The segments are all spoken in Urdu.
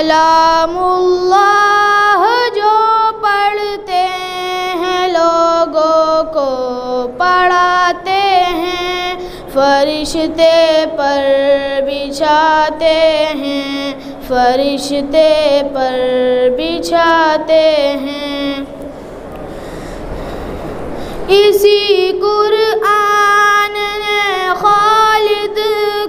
کلام اللہ جو پڑھتے ہیں لوگوں کو پڑھاتے ہیں، فرشتے پر بچھاتے ہیں، فرشتے پر بچھاتے ہیں۔ اسی قرآن نے خالد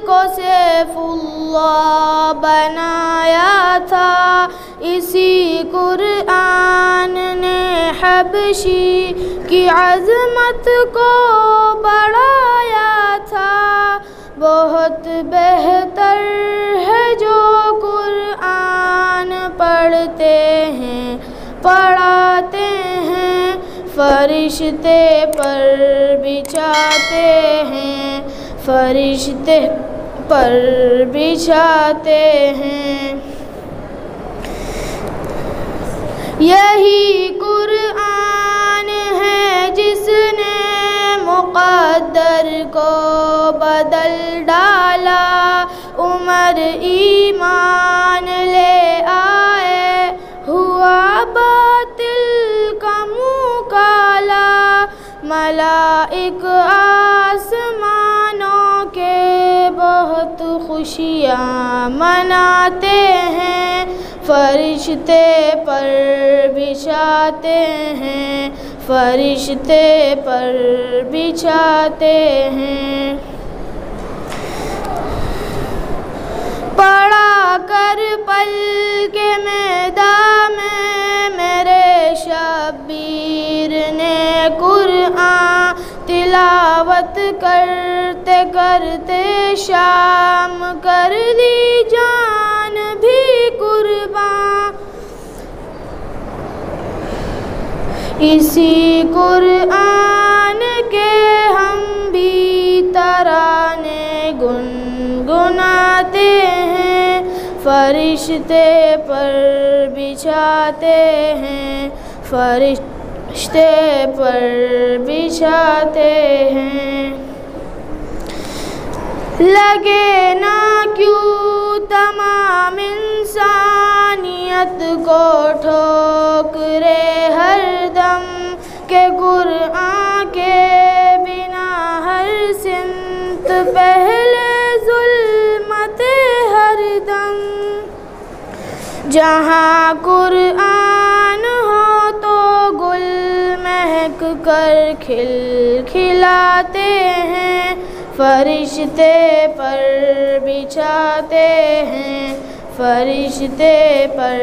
کو سیف اللہ بنایا تھا، اسی قرآن نے حبشی کی عظمت کو بڑھایا تھا۔ بہت بہتر ہے جو قرآن پڑھتے ہیں پڑھاتے ہیں، فرشتے پر بچھاتے ہیں، فرشتے پر بچھاتے ہیں۔ یہی قرآن ہے جس نے مقدر کو بدل ڈالا، عمر ایمان لے آئے ہوا باطل کا منہ کالا، ملائک آسمانوں کے بہت خوشیاں مناتے ہیں، فرشتے پر بچھاتے ہیں، فرشتے پر بچھاتے ہیں۔ پڑھا کر پل کے میدان میں میرے شبیر نے قرآن، تلاوت کرتے کرتے شام کر دی جان بھی قربان۔ اسی قرآن کے ہم بھی ترانے گنگناتے ہیں، فرشتے پر بچھاتے ہیں، فرشتے پر بچھاتے ہیں۔ لگے نہ کیوں تمام انسانیت کو ٹھوکرے ہر دم، کہ قرآن کے بنا ہر سمت پہلے ظلمت ہر دم۔ جہاں قرآن ہو تو گل مہک کر کھلاتے ہیں، فرشتے پر بچھاتے ہیں، فرشتے پر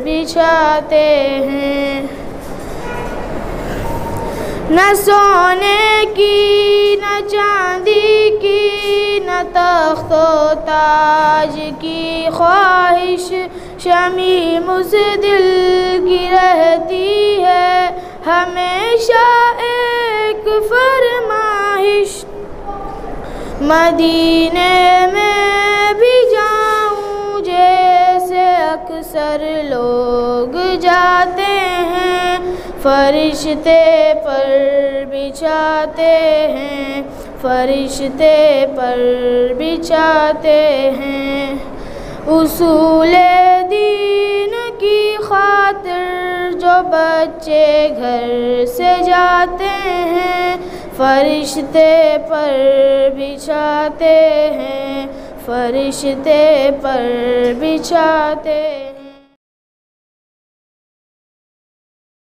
بچھاتے ہیں۔ نہ سونے کی نہ چاندی کی نہ تخت و تاج کی خواہش، شمیم اس دل کی رہتی ہے ہمیشہ ایک فرمائش، مدینے میں بھی جاؤں جیسے اکثر لوگ جاتے ہیں، فرشتے پر بچھاتے ہیں، فرشتے پر بچھاتے ہیں۔ اصول دین کی خاطر جو بچے گھر سے جاتے ہیں، فرشتے پر بچھاتے ہیں، فرشتے پر بچھاتے ہیں۔